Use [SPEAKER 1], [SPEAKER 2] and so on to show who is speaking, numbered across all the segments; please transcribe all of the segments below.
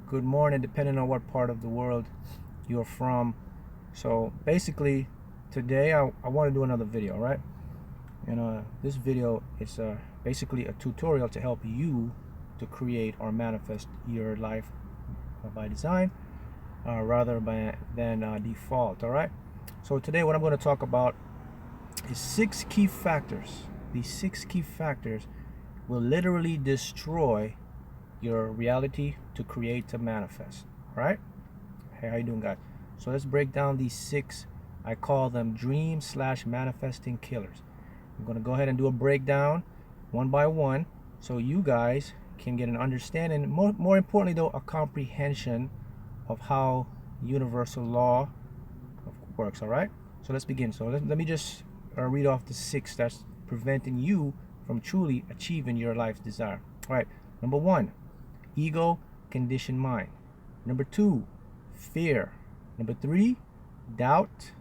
[SPEAKER 1] good morning, depending on what part of the world you're from. So basically, today I want to do another video, right? And this video is basically a tutorial to help you to create or manifest your life by design rather than default. All right. So today, what I'm going to talk about is 6 key factors. These 6 key factors will literally destroy your reality to create, to manifest. All right. Hey, how you doing, guys? So let's break down these 6. I call them dream/manifesting killers. I'm going to go ahead and do a breakdown one by one so you guys can get an understanding, more importantly though, a comprehension of how universal law works. All right. So let's begin. So let me just read off the 6 that's preventing you from truly achieving your life's desire. All right. Number 1, ego, conditioned mind. Number 2, fear. Number 3, doubt.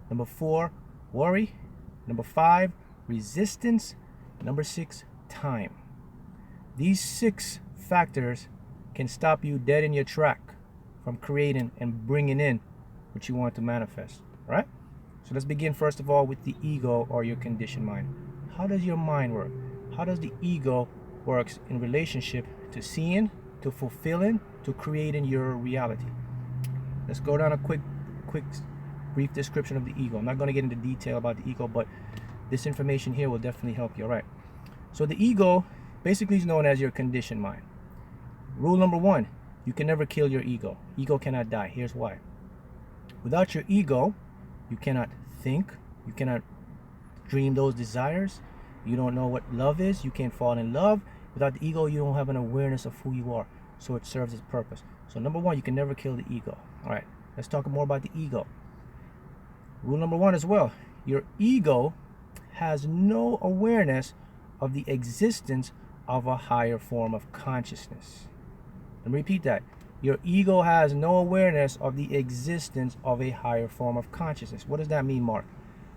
[SPEAKER 1] Number 4, worry. Number 5, resistance. Number 6, time. These 6 factors can stop you dead in your track from creating and bringing in what you want to manifest. All right? So let's begin first of all with the ego, or your conditioned mind. How does your mind work? How does the ego works in relationship to seeing, to fulfilling, to creating your reality? Let's go down a quick brief description of the ego. I'm not going to get into detail about the ego, but this information here will definitely help you. All right. So the ego basically is known as your conditioned mind. Rule number 1, you can never kill your ego. Ego cannot die. Here's why. Without your ego, you cannot think, you cannot dream those desires, you don't know what love is, you can't fall in love. Without the ego, you don't have an awareness of who you are, so it serves its purpose. So number 1, you can never kill the ego. All right, let's talk more about the ego. Rule number 1 as well, your ego has no awareness of the existence of a higher form of consciousness. Let me repeat that. Your ego has no awareness of the existence of a higher form of consciousness. What does that mean, Mark?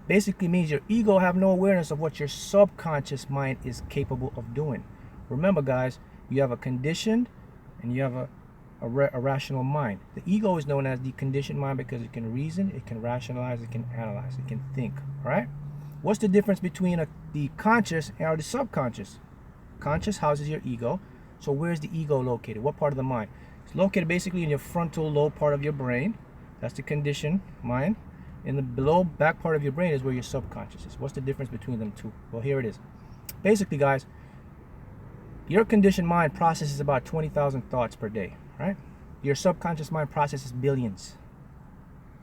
[SPEAKER 1] Basically means your ego have no awareness of what your subconscious mind is capable of doing. Remember, guys, you have a conditioned and you have a rational mind. The ego is known as the conditioned mind because it can reason, it can rationalize, it can analyze, it can think. All right? What's the difference between the conscious and the subconscious? Conscious houses your ego. So where's the ego located? What part of the mind? It's located basically in your frontal lobe part of your brain. That's the conditioned mind. In the below back part of your brain is where your subconscious is. What's the difference between them two? Well, here it is. Basically, guys, your conditioned mind processes about 20,000 thoughts per day, right? Your subconscious mind processes billions.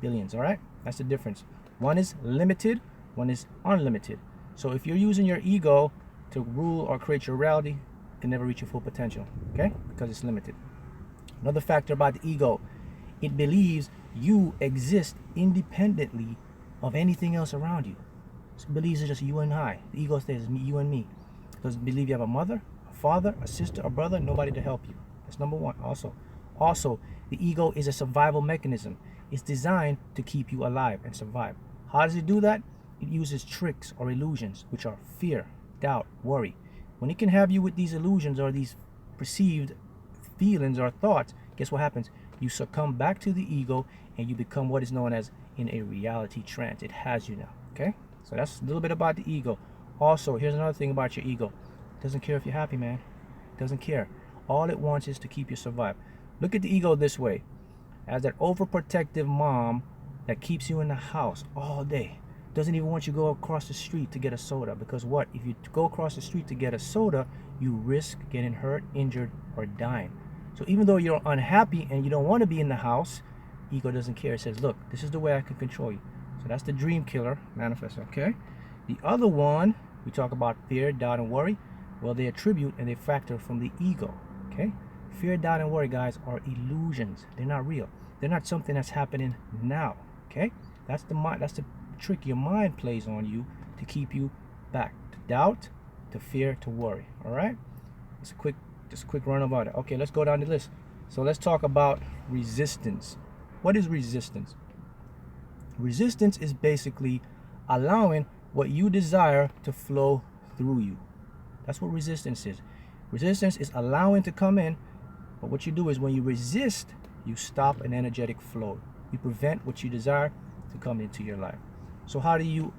[SPEAKER 1] Billions, all right? That's the difference. One is limited, one is unlimited. So if you're using your ego to rule or create your reality, you can never reach your full potential, okay? Because it's limited. Another factor about the ego, it believes you exist independently of anything else around you. It believes it's just you and I. The ego says you and me. It doesn't believe you have a mother, a father, a sister, a brother, nobody to help you. That's number 1. Also, the ego is a survival mechanism. It's designed to keep you alive and survive. How does it do that? It uses tricks or illusions, which are fear, doubt, worry. When it can have you with these illusions or these perceived feelings or thoughts, guess what happens? You succumb back to the ego and you become what is known as in a reality trance. It has you now. Okay? So that's a little bit about the ego. Also, here's another thing about your ego. It doesn't care if you're happy, man. It doesn't care. All it wants is to keep you survive. Look at the ego this way. As that overprotective mom that keeps you in the house all day. Doesn't even want you to go across the street to get a soda. Because what? If you go across the street to get a soda, you risk getting hurt, injured, or dying. So even though you're unhappy and you don't want to be in the house, ego doesn't care. It says, look, this is the way I can control you. So that's the dream killer manifest, okay? The other one, we talk about fear, doubt, and worry. Well, they attribute and they factor from the ego, okay? Fear, doubt, and worry, guys, are illusions. They're not real. They're not something that's happening now, okay? That's the mind. That's the trick your mind plays on you to keep you back. To doubt, to fear, to worry, all right? It's just a quick run about it. Okay, let's go down the list. So let's talk about resistance. What is resistance? Resistance is basically allowing what you desire to flow through you. That's what resistance is. Resistance is allowing to come in But what you do is when you resist, you stop an energetic flow. You prevent what you desire to come into your life. So how do you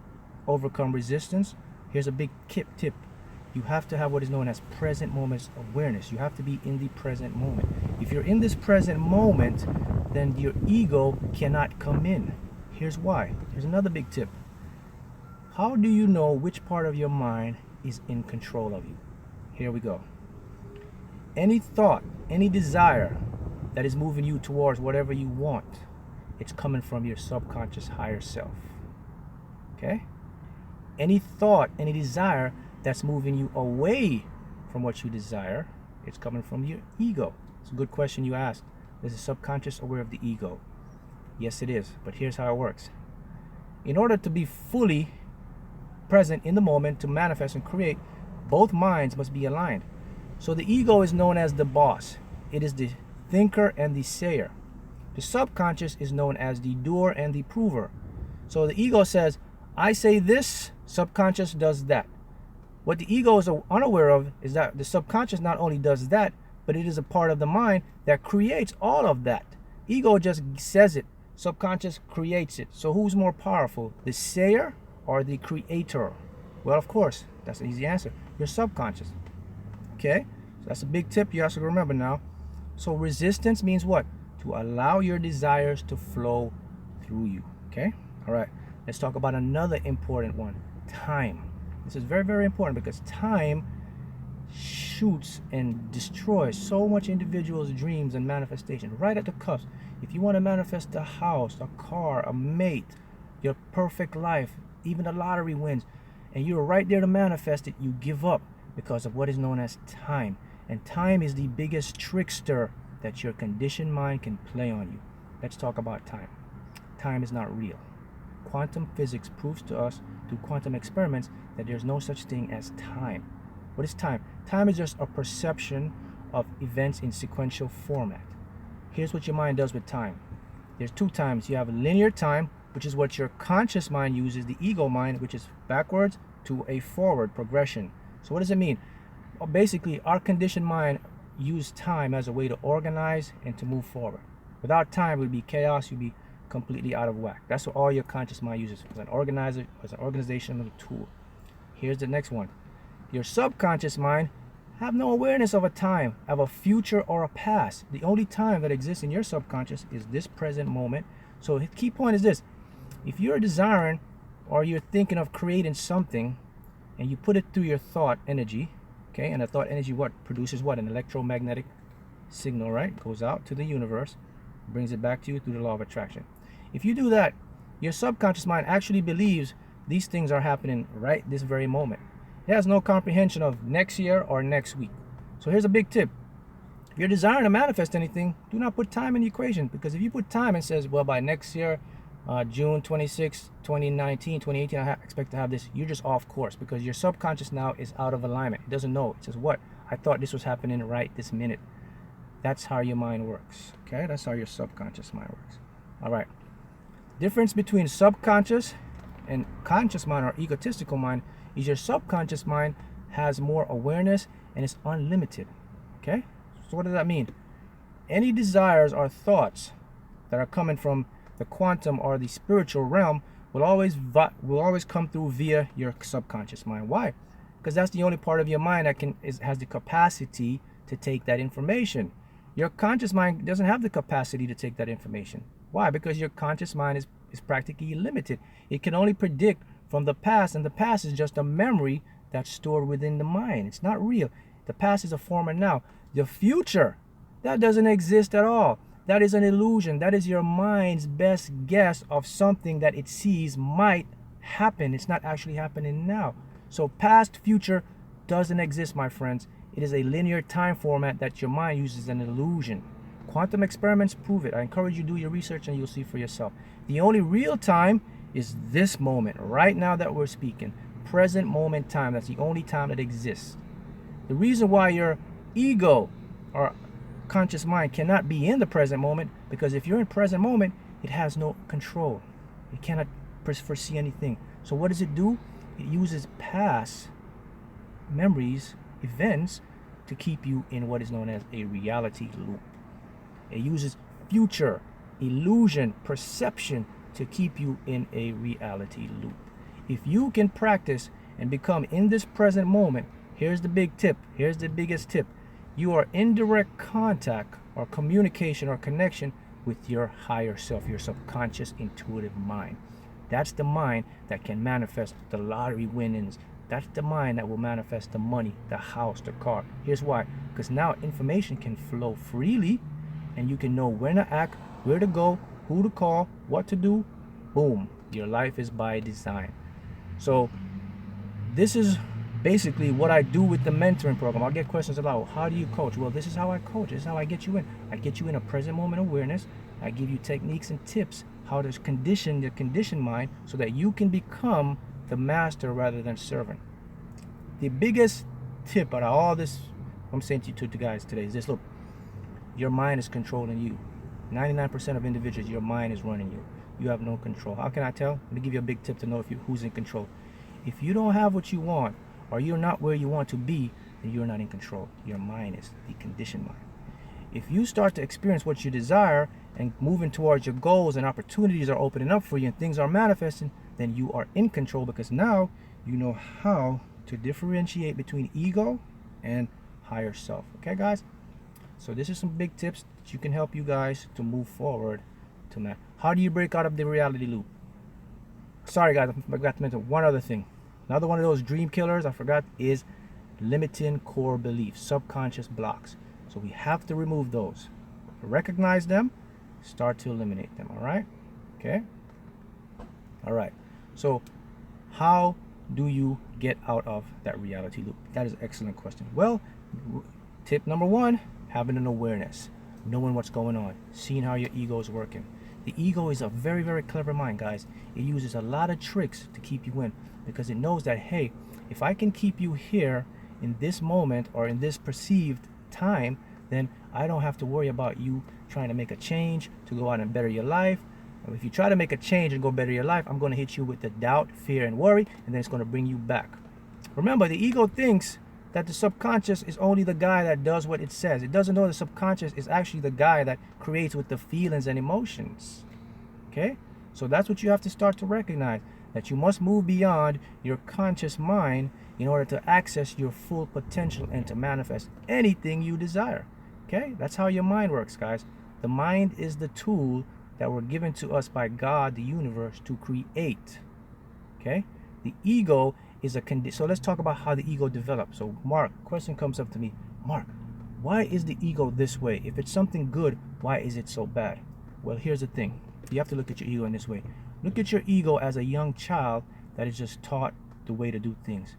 [SPEAKER 1] overcome resistance? Here's a big tip. You have to have what is known as present moment awareness. You have to be in the present moment. If you're in this present moment, then your ego cannot come in. Here's why. Here's another big tip. How do you know which part of your mind is in control of you? Here we go. Any thought, any desire that is moving you towards whatever you want, it's coming from your subconscious higher self. Okay? Any thought, any desire that's moving you away from what you desire, it's coming from your ego. It's a good question you asked. Is the subconscious aware of the ego? Yes, it is. But here's how it works. In order to be fully present in the moment, to manifest and create, both minds must be aligned. So the ego is known as the boss. It is the thinker and the sayer. The subconscious is known as the doer and the prover. So the ego says, I say this, subconscious does that. What the ego is unaware of is that the subconscious not only does that, but it is a part of the mind that creates all of that. Ego just says it. Subconscious creates it. So who's more powerful, the sayer or the creator? Well, of course, that's an easy answer. Your subconscious. Okay? So that's a big tip you have to remember now. So resistance means what? To allow your desires to flow through you. Okay? All right. Let's talk about another important one. Time. This is very, very important because time shoots and destroys so much individuals' dreams and manifestation right at the cusp. If you want to manifest a house, a car, a mate, your perfect life, even a lottery wins, and you're right there to manifest it, you give up because of what is known as time. And time is the biggest trickster that your conditioned mind can play on you. Let's talk about time. Time is not real. Quantum physics proves to us through quantum experiments that there's no such thing as time. What is time? Time is just a perception of events in sequential format. Here's what your mind does with time. There's two times. You have linear time, which is what your conscious mind uses, the ego mind, which is backwards to a forward progression. So what does it mean? Well, basically, our conditioned mind uses time as a way to organize and to move forward. Without time, it would be chaos. You'd be completely out of whack. That's what all your conscious mind uses, as an organizer, as an organizational tool. Here's the next one. Your subconscious mind have no awareness of a time, of a future or a past. The only time that exists in your subconscious is this present moment. So the key point is this. If you're desiring or you're thinking of creating something and you put it through your thought energy, okay, and the thought energy what produces what? An electromagnetic signal, right? Goes out to the universe, brings it back to you through the law of attraction. If you do that, your subconscious mind actually believes these things are happening right this very moment. It has no comprehension of next year or next week. So here's a big tip. If you're desiring to manifest anything, do not put time in the equation, because if you put time and says, well, by next year, June 26, 2019, 2018, I expect to have this, you're just off course, because your subconscious now is out of alignment. It doesn't know. It says, what? I thought this was happening right this minute. That's how your mind works. Okay? That's how your subconscious mind works. All right. Difference between subconscious and conscious mind or egotistical mind is your subconscious mind has more awareness and it's unlimited. Okay? So what does that mean? Any desires or thoughts that are coming from the quantum or the spiritual realm will always come through via your subconscious mind. Why? Because that's the only part of your mind that has the capacity to take that information. Your conscious mind doesn't have the capacity to take that information. Why? Because your conscious mind is practically limited. It can only predict from the past, and the past is just a memory that's stored within the mind. It's not real. The past is a former now. The future, that doesn't exist at all. That is an illusion. That is your mind's best guess of something that it sees might happen. It's not actually happening now. So past, future doesn't exist, my friends. It is a linear time format that your mind uses, an illusion. Quantum experiments prove it. I encourage you to do your research and you'll see for yourself. The only real time is this moment, right now that we're speaking. Present moment time. That's the only time that exists. The reason why your ego or conscious mind cannot be in the present moment, because if you're in present moment, it has no control. It cannot foresee anything. So what does it do? It uses past memories, events, to keep you in what is known as a reality loop. It uses future, illusion, perception to keep you in a reality loop. If you can practice and become in this present moment, here's the big tip, here's the biggest tip. You are in direct contact or communication or connection with your higher self, your subconscious intuitive mind. That's the mind that can manifest the lottery winnings. That's the mind that will manifest the money, the house, the car. Here's why. Because now information can flow freely and you can know when to act, where to go, who to call, what to do. Boom. Your life is by design. So this is basically what I do with the mentoring program. I'll get questions about, how do you coach? Well, this is how I coach. This is how I get you in. I get you in a present moment awareness. I give you techniques and tips how to condition the conditioned mind so that you can become the master rather than servant. The biggest tip out of all this I'm saying to you guys today is this. Look, your mind is controlling you. 99% of individuals, your mind is running you. You have no control. How can I tell? Let me give you a big tip to know who's in control. If you don't have what you want, or you're not where you want to be, then you're not in control. Your mind is the conditioned mind. If you start to experience what you desire and moving towards your goals and opportunities are opening up for you and things are manifesting, then you are in control, because now you know how to differentiate between ego and higher self. Okay, guys? So this is some big tips that you can help you guys to move forward to that. How do you break out of the reality loop? Sorry, guys, I forgot to mention one other thing. Another one of those dream killers I forgot is limiting core beliefs, subconscious blocks. So we have to remove those. Recognize them, start to eliminate them, all right? Okay? All right. So how do you get out of that reality loop? That is an excellent question. Well, tip number one, having an awareness, knowing what's going on, seeing how your ego is working. The ego is a very, very clever mind, guys. It uses a lot of tricks to keep you in, because it knows that, hey, if I can keep you here in this moment or in this perceived time, then I don't have to worry about you trying to make a change to go out and better your life. If you try to make a change and go better your life, I'm going to hit you with the doubt, fear, and worry, and then it's going to bring you back. Remember, the ego thinks that the subconscious is only the guy that does what it says. It doesn't know the subconscious is actually the guy that creates with the feelings and emotions. Okay? So that's what you have to start to recognize, that you must move beyond your conscious mind in order to access your full potential and to manifest anything you desire. Okay? That's how your mind works, guys. The mind is the tool that were given to us by God, the universe, to create. Okay? The ego is a condition. So let's talk about how the ego develops. So Mark, question comes up to me. Mark, why is the ego this way? If it's something good, why is it so bad? Well, here's the thing. You have to look at your ego in this way. Look at your ego as a young child that is just taught the way to do things.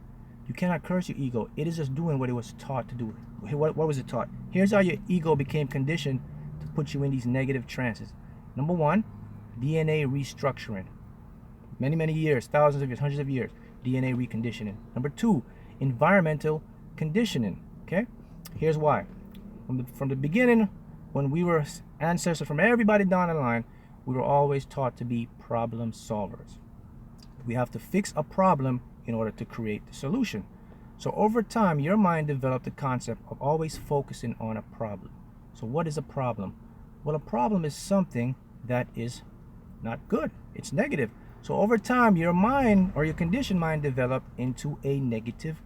[SPEAKER 1] You cannot curse your ego. It is just doing what it was taught to do. What was it taught? Here's how your ego became conditioned to put you in these negative trances. Number one, DNA restructuring. Many, many years, thousands of years, hundreds of years, DNA reconditioning. Number two, environmental conditioning. Okay? Here's why. From the beginning, when we were ancestors, from everybody down the line, we were always taught to be problem solvers. We have to fix a problem in order to create the solution. So over time, your mind developed the concept of always focusing on a problem. So what is a problem? Well, a problem is something that is not good. It's negative. So over time, your mind or your conditioned mind developed into a negative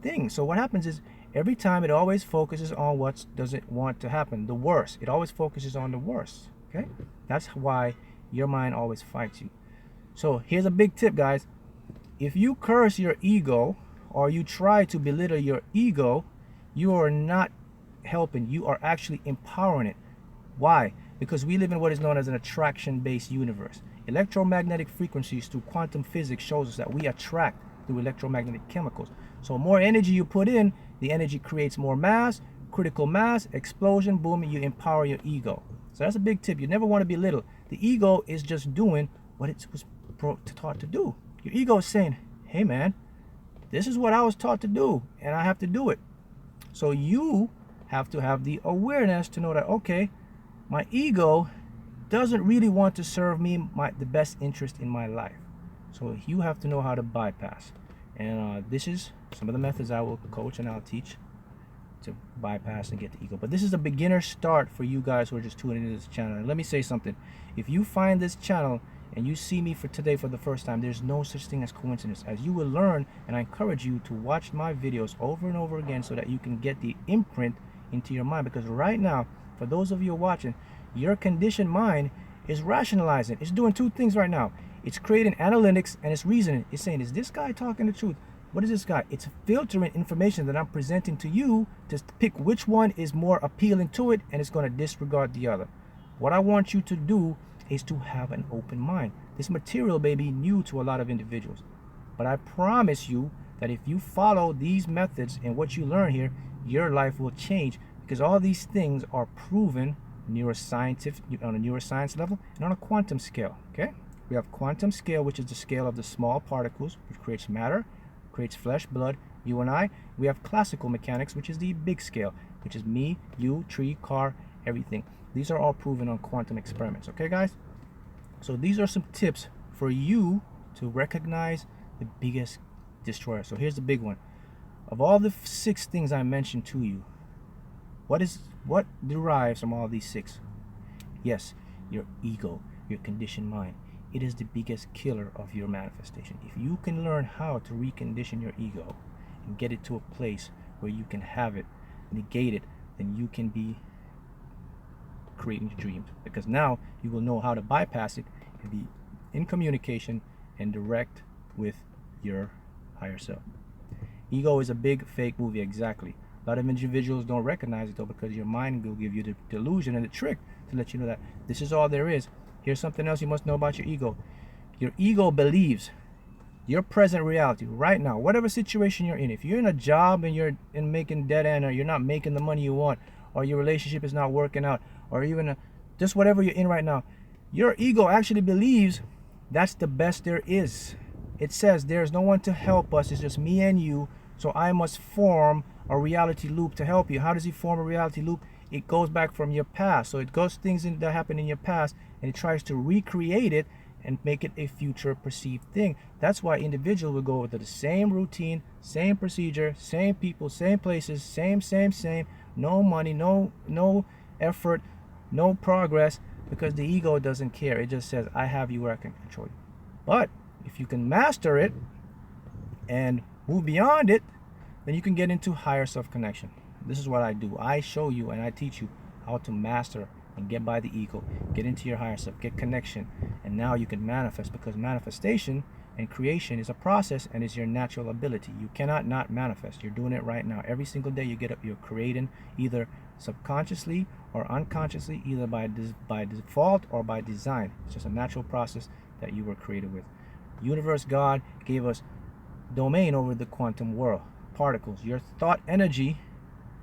[SPEAKER 1] thing. So what happens is every time it always focuses on what doesn't want to happen, the worst. It always focuses on the worst. Okay? That's why your mind always fights you. So here's a big tip, guys. If you curse your ego or you try to belittle your ego, you are not helping. You are actually empowering it. Why? Because we live in what is known as an attraction-based universe. Electromagnetic frequencies through quantum physics shows us that we attract through electromagnetic chemicals. So more energy you put in, the energy creates more mass, critical mass, explosion, boom, you empower your ego. So that's a big tip. You never want to belittle. The ego is just doing what it was taught to do. Your ego is saying, hey man, this is what I was taught to do and I have to do it. So you have to have the awareness to know that, okay, my ego doesn't really want to serve me the best interest in my life. So you have to know how to bypass. And this is some of the methods I will coach and I'll teach to bypass and get the ego. But this is a beginner start for you guys who are just tuning into this channel. And let me say something. If you find this channel and you see me for today for the first time, there's no such thing as coincidence. As you will learn, and I encourage you to watch my videos over and over again so that you can get the imprint into your mind. Because right now, for those of you watching, your conditioned mind is rationalizing. It's doing two things right now. It's creating analytics and it's reasoning. It's saying, is this guy talking the truth? What is this guy? It's filtering information that I'm presenting to you to pick which one is more appealing to it, and it's going to disregard the other. What I want you to do is to have an open mind. This material may be new to a lot of individuals, but I promise you that if you follow these methods and what you learn here, your life will change, because all these things are proven neuroscientific on a neuroscience level and on a quantum scale. Okay, we have quantum scale, which is the scale of the small particles, which creates matter, creates flesh, blood, you and I. We have classical mechanics, which is the big scale, which is me, you, tree, car, everything. These are all proven on quantum experiments. Okay, guys? So these are some tips for you to recognize the biggest destroyer. So here's the big one. Of all the 6 things I mentioned to you, what derives from all these 6? Yes, your ego, your conditioned mind. It is the biggest killer of your manifestation. If you can learn how to recondition your ego and get it to a place where you can have it, negate it, then you can be creating your dreams. Because now you will know how to bypass it and be in communication and direct with your higher self. Ego is a big fake movie, exactly. A lot of individuals don't recognize it though, because your mind will give you the delusion and the trick to let you know that this is all there is. Here's something else you must know about your ego. Your ego believes your present reality right now, whatever situation you're in. If you're in a job and you're making dead end, or you're not making the money you want, or your relationship is not working out, or even just whatever you're in right now, your ego actually believes that's the best there is. It says there's no one to help us, it's just me and you, so I must form a reality loop to help you. How does he form a reality loop? It goes back from your past. So it goes things that happened in your past, and it tries to recreate it and make it a future perceived thing. That's why individuals will go with the same routine, same procedure, same people, same places, same, no money, no effort, no progress, because the ego doesn't care. It just says, I have you where I can control you. But if you can master it and move beyond it, then you can get into higher self-connection. This is what I do. I show you and I teach you how to master and get by the ego, get into your higher self, get connection, and now you can manifest, because manifestation and creation is a process and is your natural ability. You cannot not manifest. You're doing it right now. Every single day you get up, you're creating, either subconsciously or unconsciously, either by default or by design. It's just a natural process that you were created with. Universe, God gave us domain over the quantum world. Particles, your thought energy,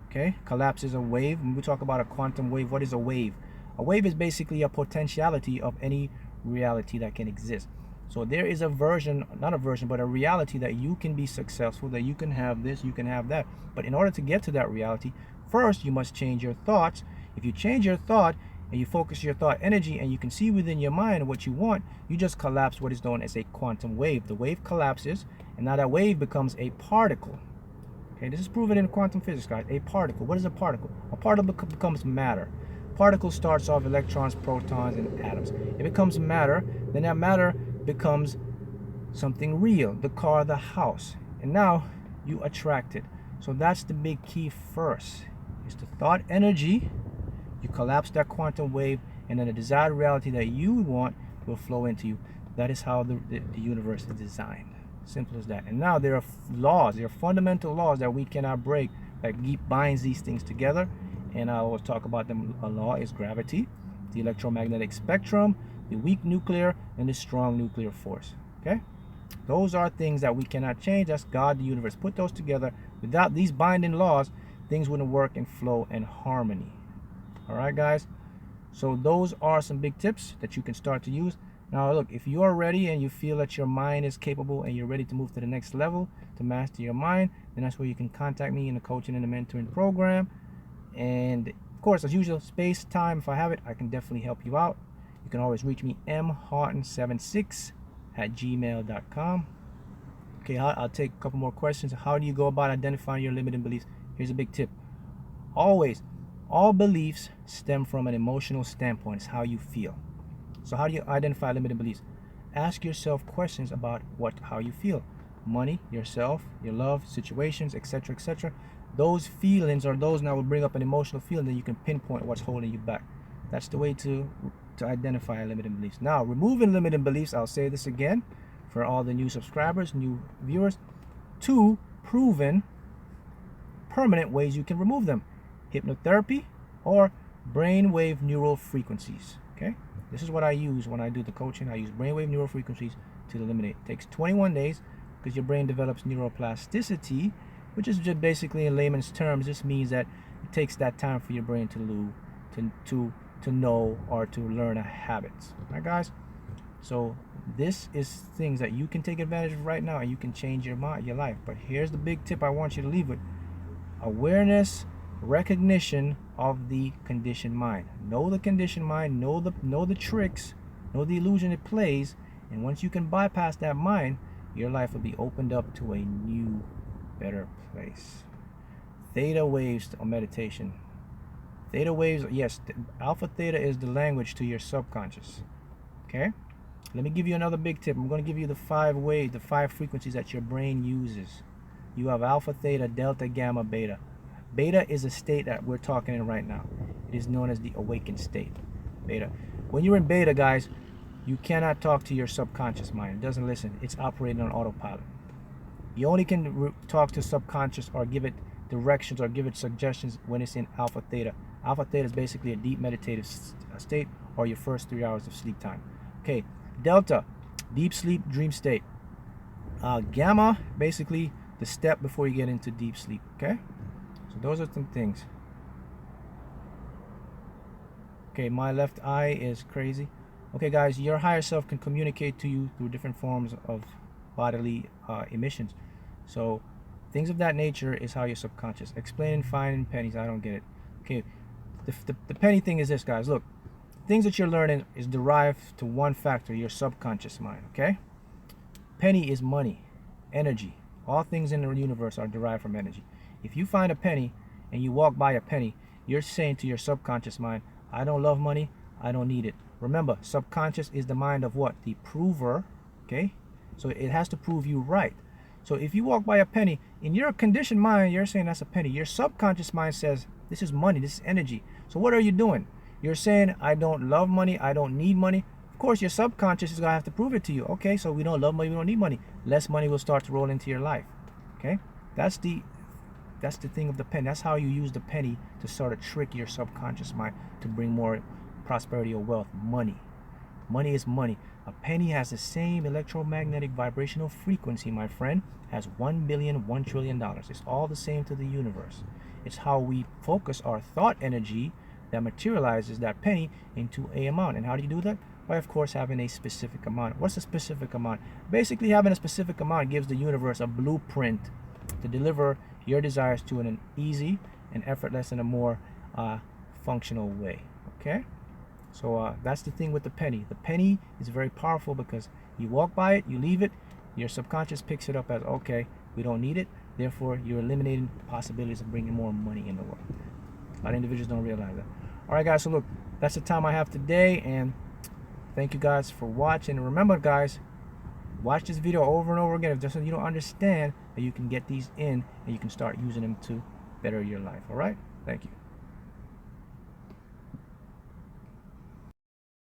[SPEAKER 1] okay, collapses a wave. When we talk about a quantum wave, what is a wave? A wave is basically a potentiality of any reality that can exist. So there is a version, not a version, but a reality that you can be successful, that you can have this, you can have that. But in order to get to that reality, first you must change your thoughts. If you change your thought and you focus your thought energy and you can see within your mind what you want, you just collapse what is known as a quantum wave. The wave collapses, and now that wave becomes a particle. Okay, this is proven in quantum physics, guys. A particle. What is a particle? A particle becomes matter. Particle starts off electrons, protons, and atoms. It becomes matter. Then that matter becomes something real. The car, the house. And now you attract it. So that's the big key first. It's the thought energy. You collapse that quantum wave, and then the desired reality that you want will flow into you. That is how the universe is designed. Simple as that. And now there are laws, there are fundamental laws that we cannot break, that binds these things together. And I will talk about them. A law is gravity, the electromagnetic spectrum, the weak nuclear, and the strong nuclear force. Okay, those are things that we cannot change. That's God, the universe, put those together. Without these binding laws, things wouldn't work in flow and harmony. All right, guys, so those are some big tips that you can start to use. Now look, if you are ready and you feel that your mind is capable and you're ready to move to the next level to master your mind, then that's where you can contact me in the coaching and the mentoring program. And of course, as usual, space, time, if I have it, I can definitely help you out. You can always reach me, mhoughton76@gmail.com. Okay, I'll take a couple more questions. How do you go about identifying your limiting beliefs? Here's a big tip. Always, all beliefs stem from an emotional standpoint. It's how you feel. So how do you identify limiting beliefs? Ask yourself questions about how you feel. Money, yourself, your love, situations, etc., etc. Those feelings are those now will bring up an emotional feeling that you can pinpoint what's holding you back. That's the way to identify limiting beliefs. Now, removing limiting beliefs, I'll say this again for all the new subscribers, new viewers. 2 proven permanent ways you can remove them: hypnotherapy or brainwave neural frequencies. Okay, this is what I use when I do the coaching. I use brainwave neural frequencies to eliminate. It takes 21 days because your brain develops neuroplasticity, which is just basically, in layman's terms, this means that it takes that time for your brain to know or to learn a habit. All right, guys. So this is things that you can take advantage of right now, and you can change your life. But here's the big tip I want you to leave with: awareness, recognition of the conditioned mind. Know the conditioned mind, know the tricks, know the illusion it plays, and once you can bypass that mind, your life will be opened up to a new, better place. Theta waves of meditation. Theta waves, yes, alpha theta is the language to your subconscious. Okay? Let me give you another big tip. I'm going to give you the 5 frequencies that your brain uses. You have alpha, theta, delta, gamma, beta. Beta is a state that we're talking in right now. It is known as the awakened state. Beta. When you're in beta, guys, you cannot talk to your subconscious mind. It doesn't listen. It's operating on autopilot. You only can talk to subconscious or give it directions or give it suggestions when it's in alpha theta. Alpha theta is basically a deep meditative state, or your first 3 hours of sleep time. Okay, delta, deep sleep, dream state. Gamma, basically the step before you get into deep sleep. Okay, so those are some things. Okay, my left eye is crazy. Okay, guys, your higher self can communicate to you through different forms of bodily emissions. So things of that nature is how your subconscious. Explaining fine in pennies, I don't get it. Okay, the penny thing is this, guys. Look, things that you're learning is derived to one factor, your subconscious mind. Okay, penny is money, energy. All things in the universe are derived from energy. If you find a penny and you walk by a penny, you're saying to your subconscious mind, I don't love money, I don't need it. Remember, subconscious is the mind of what? The prover. Okay, so it has to prove you right. So if you walk by a penny, in your conditioned mind, you're saying that's a penny. Your subconscious mind says, this is money, this is energy. So what are you doing? You're saying, I don't love money, I don't need money. Of course, your subconscious is going to have to prove it to you. Okay, so we don't love money, we don't need money. Less money will start to roll into your life. Okay, that's the thing of the penny. That's how you use the penny to sort of trick your subconscious mind to bring more prosperity or wealth. Money is money. A penny has the same electromagnetic vibrational frequency, my friend, as 1 billion, $1 trillion. It's all the same to the universe. It's how we focus our thought energy that materializes that penny into a amount. And how do you do that? By, of course, having a specific amount. What's a specific amount? Basically, having a specific amount gives the universe a blueprint to deliver your desires to an easy and effortless and a more functional way. Okay? So that's the thing with the penny. The penny is very powerful because you walk by it, you leave it, your subconscious picks it up as, okay, we don't need it, therefore you're eliminating possibilities of bringing more money in the world. A lot of individuals don't realize that. Alright, guys, so look, that's the time I have today, and thank you guys for watching. And remember, guys, watch this video over and over again. If there's something you don't understand, that you can get these in and you can start using them to better your life. Alright? Thank you.